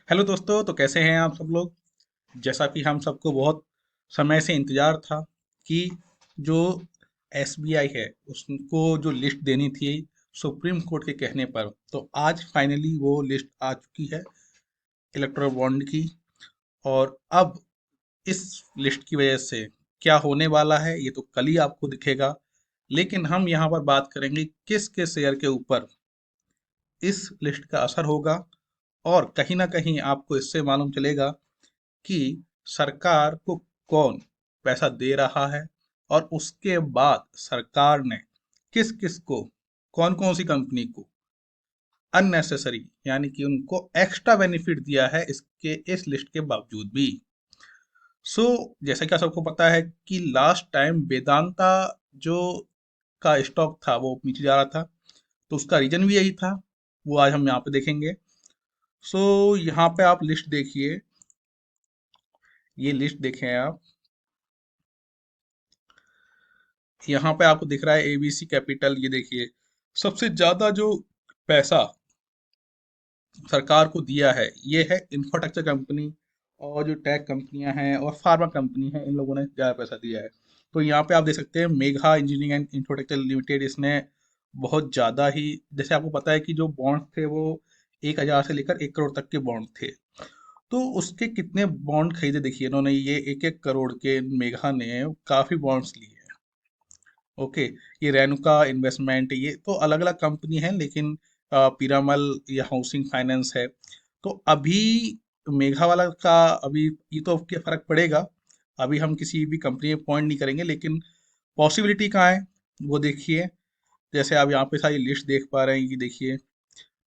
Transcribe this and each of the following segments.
Hello दोस्तों, तो कैसे हैं आप सब लोग। जैसा कि हम सबको बहुत समय से इंतजार था कि जो एसबीआई है उसको जो लिस्ट देनी थी सुप्रीम कोर्ट के कहने पर, तो आज फाइनली वो लिस्ट आ चुकी है इलेक्टोरल बॉन्ड की। और अब इस लिस्ट की वजह से क्या होने वाला है ये तो कल ही आपको दिखेगा। लेकिन हम यहाँ पर बात करेंगे किस किस शेयर के ऊपर इस लिस्ट का असर होगा, और कहीं ना कहीं आपको इससे मालूम चलेगा कि सरकार को कौन पैसा दे रहा है, और उसके बाद सरकार ने किस किस को, कौन कौन सी कंपनी को अननेसेसरी यानी कि उनको एक्स्ट्रा बेनिफिट दिया है इसके इस लिस्ट के बावजूद भी। सो जैसा कि आप सबको पता है कि लास्ट टाइम वेदांता जो का स्टॉक था वो नीचे जा रहा था, तो उसका रीजन भी यही था। वो आज हम यहाँ पे देखेंगे। सो यहाँ पे आप लिस्ट देखिए, ये लिस्ट देखें आप। यहाँ पे आपको दिख रहा है एबीसी कैपिटल, ये देखिए सबसे ज्यादा जो पैसा सरकार को दिया है ये है इंफ्रास्ट्रक्चर कंपनी, और जो टेक कंपनियां हैं और फार्मा कंपनी हैं, इन लोगों ने ज्यादा पैसा दिया है। तो यहाँ पे आप देख सकते हैं Megha engineering and infrastructure limited, इसने बहुत ज्यादा ही, जैसे आपको पता है कि जो बॉन्ड थे वो 1,000 से लेकर 1 करोड़ तक के बॉन्ड थे। तो उसके कितने बॉन्ड खरीदे देखिए इन्होंने, ये 1-1 करोड़ के मेघा ने काफी बॉन्ड्स लिए। ओके, ये रेनुका इन्वेस्टमेंट, ये तो अलग अलग कंपनी है, लेकिन पीरामल या हाउसिंग फाइनेंस है। तो अभी मेघा वाला का अभी ये तो क्या फर्क पड़ेगा, अभी हम किसी भी कंपनी में पॉइंट नहीं करेंगे, लेकिन पॉसिबिलिटी कहाँ है वो देखिए। जैसे आप यहाँ पे सारी लिस्ट देख पा रहे हैं, ये देखिए।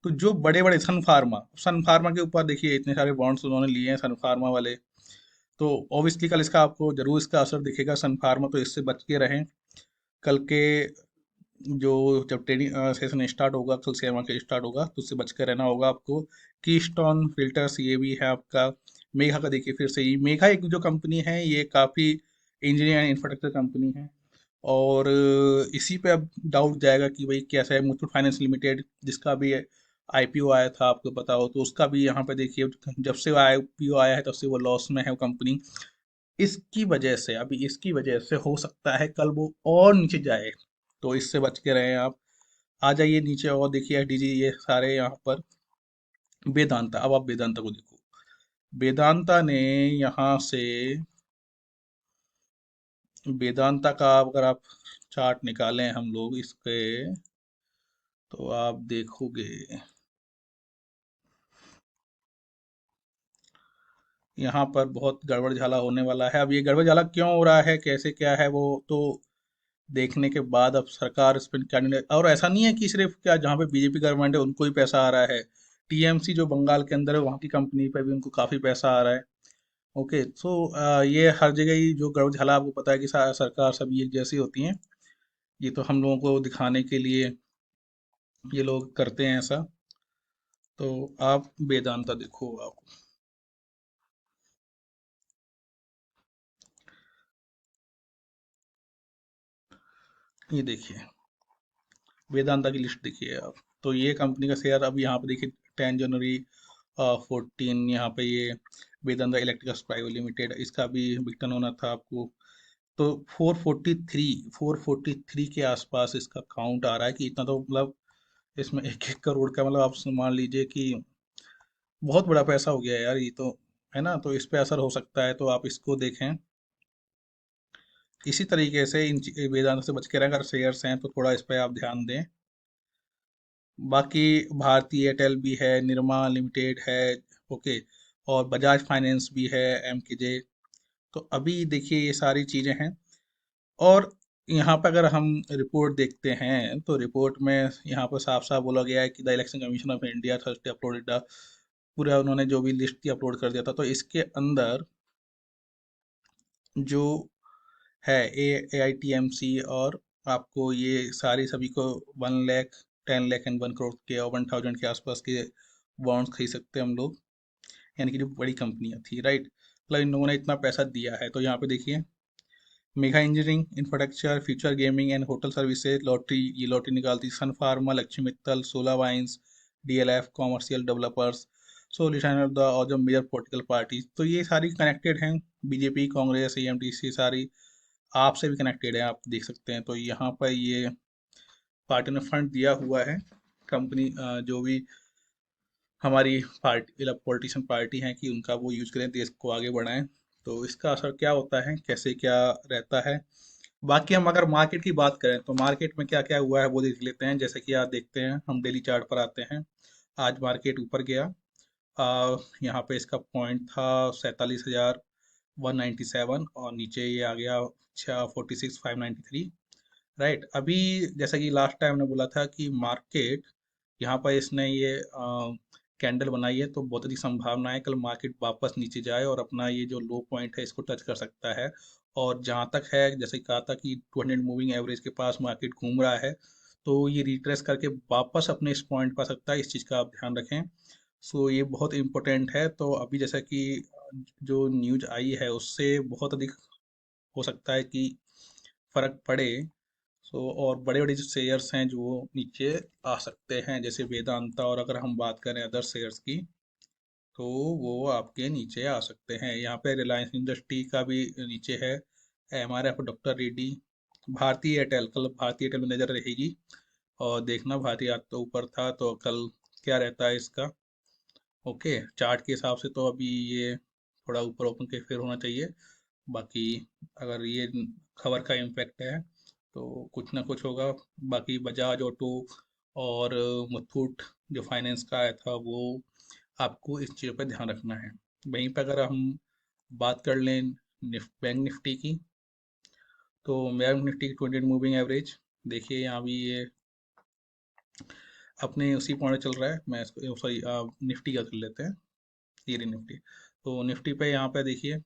तो जो बड़े बड़े सन फार्मा के ऊपर देखिए इतने सारे बॉन्ड्स उन्होंने लिए हैं, सन फार्मा वाले। तो ऑब्वियसली कल इसका आपको जरूर इसका असर दिखेगा सन फार्मा, तो इससे बच के रहें। कल के जो जब ट्रेडिंग सेशन स्टार्ट होगा, कल शेयर मार्केट स्टार्ट होगा, तो उससे बच कर रहना होगा आपको। कीस्टोन फिल्टर्स ये भी है आपका। मेघा का देखिए फिर से, ये मेघा एक जो कंपनी है ये काफ़ी इंजीनियर एंड इंफ्रास्ट्रक्चर कंपनी है। और इसी पे अब डाउट जाएगा कि भाई कैसा है मुथूट फाइनेंस लिमिटेड, जिसका भी आईपीओ आया था आपको पता हो, तो उसका भी यहाँ पे देखिए जब से आईपीओ आया है तब से वो लॉस में है वो कंपनी। इसकी वजह से, अभी इसकी वजह से हो सकता है कल वो और नीचे जाए, तो इससे बच के रहें आप। आ जाइए नीचे और देखिए एसडीजी ये सारे यहाँ पर। वेदांता, अब आप वेदांता को देखो। वेदांता ने यहाँ से, वेदांता का अगर आप चार्ट निकालें हम लोग इसके, तो आप देखोगे यहाँ पर बहुत गड़बड़ झाला होने वाला है। अब ये गड़बड़ झाला क्यों हो रहा है, कैसे क्या है, वो तो देखने के बाद अब सरकार इस पर क्या निर्णय। और ऐसा नहीं है कि सिर्फ क्या जहाँ पे बीजेपी गवर्नमेंट है उनको ही पैसा आ रहा है, टीएमसी जो बंगाल के अंदर है वहाँ की कंपनी पे भी उनको काफ़ी पैसा आ रहा है। ओके, सो ये हर जगह ही जो गड़बड़ झाला, आपको पता है कि सरकार सभी एक जैसी होती हैं। ये तो हम लोगों को दिखाने के लिए ये लोग करते हैं ऐसा। तो आप वेदांता देखो आप, ये देखिए वेदांता की लिस्ट देखिए आप। तो ये कंपनी का शेयर अब यहाँ पे देखिए 10 जनवरी 14, यहाँ पे ये वेदांता इलेक्ट्रिकल्स प्राइवेट लिमिटेड, इसका भी विघटन होना था आपको। तो 443 के आसपास इसका काउंट आ रहा है कि इतना, तो मतलब इसमें 1-1 करोड़ का, मतलब आप मान लीजिए कि बहुत बड़ा पैसा हो गया है यार ये तो, है ना। तो इस पे असर हो सकता है, तो आप इसको देखें। इसी तरीके से इन वेदांत से बच के रहें, अगर शेयर्स हैं तो थोड़ा इस पे आप ध्यान दें। बाकी भारतीय एयरटेल भी है, निरमा लिमिटेड है, ओके, और बजाज फाइनेंस भी है, एमकेजे। तो अभी देखिए ये सारी चीज़ें हैं। और यहाँ पर अगर हम रिपोर्ट देखते हैं, तो रिपोर्ट में यहाँ पर साफ साफ बोला गया है कि the election commission of India Thursday uploaded the, पूरा उन्होंने जो भी लिस्ट थी अपलोड कर दिया था। तो इसके अंदर जो है AITMC, और आपको ये सारी सभी को 1 लाख, 10 लाख एंड 1 करोड़ के और 1,000 के आसपास के बॉन्ड्स खरीद सकते हैं हम लोग, यानी कि जो बड़ी कंपनियां थी, राइट। मतलब इन लोगों ने इतना पैसा दिया है। तो यहाँ पे देखिए mega engineering infrastructure, future gaming and hotel services, lottery, ये लॉटरी निकालती, Sun Pharma, Lakshmi Mittal, Sula wines, DLF commercial developers, solution of the और जो मेजर पॉलिटिकल पार्टीज, तो ये सारी कनेक्टेड हैं। बीजेपी, कांग्रेस, एएमटीसी सारी आपसे भी कनेक्टेड है, आप देख सकते हैं। तो यहाँ पर ये पार्टी ने फंड दिया हुआ है कंपनी, जो भी हमारी पार्टी पॉलिटिशियन पार्टी हैं, कि उनका वो यूज करें, देश को आगे बढ़ाएं। तो इसका असर क्या होता है, कैसे क्या रहता है। बाकी हम अगर मार्केट की बात करें तो मार्केट में क्या क्या हुआ है वो देख लेते हैं। जैसे कि आप देखते हैं, हम डेली चार्ट पर आते हैं। आज मार्केट ऊपर गया, यहाँ पे इसका पॉइंट था 47,197, और नीचे ये आ गया 46,593। राइट, अभी जैसा कि लास्ट टाइम ने बोला था कि मार्केट यहाँ पर इसने ये कैंडल बनाई है, तो बहुत अधिक संभावना है कल मार्केट वापस नीचे जाए और अपना ये जो लो पॉइंट है इसको टच कर सकता है। और जहाँ तक है, जैसे कि कहा था कि 200 मूविंग एवरेज के पास मार्केट घूम रहा है, तो ये रिट्रेस करके वापस अपने इस पॉइंट पर आ सकता है। इस चीज़ का आप ध्यान रखें। सो ये बहुत इंपॉर्टेंट है। तो अभी जैसा कि जो न्यूज आई है उससे बहुत अधिक हो सकता है कि फर्क पड़े। सो और बड़े बड़े जो शेयर्स हैं जो नीचे आ सकते हैं, जैसे वेदांता, और अगर हम बात करें अदर शेयर्स की, तो वो आपके नीचे आ सकते हैं। यहाँ पे रिलायंस इंडस्ट्री का भी नीचे है, एमआरएफ, डॉक्टर रेड्डी, भारतीय एयरटेल, कल भारतीय एयरटेल में नजर रहेगी। और देखना, भारतीय आज तो ऊपर था, तो कल क्या रहता है इसका। ओके, चार्ट के हिसाब से तो अभी ये थोड़ा ऊपर ओपन के फिर होना चाहिए। बाकी अगर ये खबर का इम्पैक्ट है तो कुछ ना कुछ होगा। बाकी बजाज ऑटो और मुथूट जो फाइनेंस का आया था, वो आपको इस चीज़ पर ध्यान रखना है। वहीं पर अगर हम बात कर लें बैंक निफ्टी की, तो बैंक निफ्टी की 20 मूविंग एवरेज देखिए, यहाँ भी ये अपने उसी पॉइंट चल रहा है। मैं इसको सॉरी, निफ्टी का कर लेते हैं, ये रही निफ्टी। तो निफ्टी पे यहाँ पे देखिए,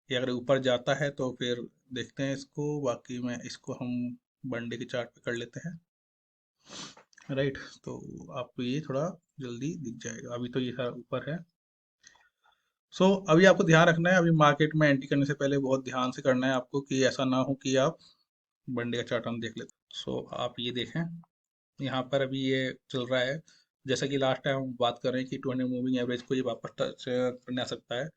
ये अगर ऊपर जाता है तो फिर देखते हैं इसको। बाकी मैं इसको हम वनडे के चार्ट पे कर लेते हैं। राइट, तो आपको ये थोड़ा जल्दी दिख जाएगा। अभी तो ये सारा ऊपर है। सो अभी आपको ध्यान रखना है, अभी मार्केट में एंट्री करने से पहले बहुत ध्यान से करना है आपको, कि ऐसा ना हो कि आप वनडे का चार्ट हम देख लेते हैं। सो आप ये देखें, यहाँ पर अभी ये चल रहा है। जैसा कि लास्ट टाइम हम बात कर रहे हैं कि 20 मूविंग एवरेज को ये वापस टच करने आ सकता है।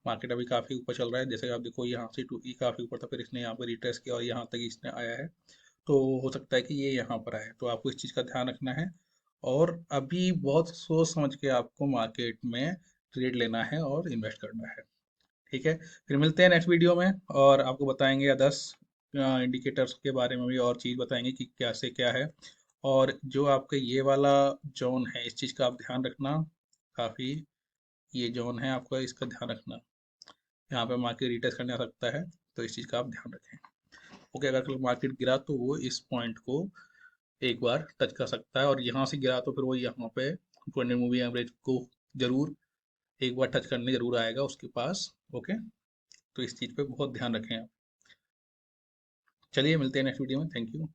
मार्केट अभी काफ़ी ऊपर चल रहा है, जैसे कि आप देखो यहाँ से काफ़ी ऊपर था, फिर इसने यहाँ पर रिट्रेस किया और यहाँ तक इसने आया है। तो हो सकता है कि ये यहाँ पर आए, तो आपको इस चीज़ का ध्यान रखना है। और अभी बहुत सोच समझ के आपको मार्केट में ट्रेड लेना है और इन्वेस्ट करना है। ठीक है, फिर मिलते हैं नेक्स्ट वीडियो में, और आपको बताएंगे अदर्स इंडिकेटर्स के बारे में भी, और चीज़ बताएंगे कि क्या से क्या है। और जो आपके ये वाला जोन है, इस चीज़ का आप ध्यान रखना काफ़ी। ये जोन है आपका, इसका ध्यान रखना, यहाँ पे मार्केट रिटेस्ट करने आ सकता है, तो इस चीज़ का आप ध्यान रखें। ओके, अगर कल मार्केट गिरा तो वो इस पॉइंट को एक बार टच कर सकता है, और यहाँ से गिरा तो फिर वो यहाँ पे 20 मूवी एवरेज को जरूर एक बार टच करने जरूर आएगा उसके पास। ओके, तो इस चीज़ पे बहुत ध्यान रखें आप। चलिए मिलते हैं नेक्स्ट वीडियो में, थैंक यू।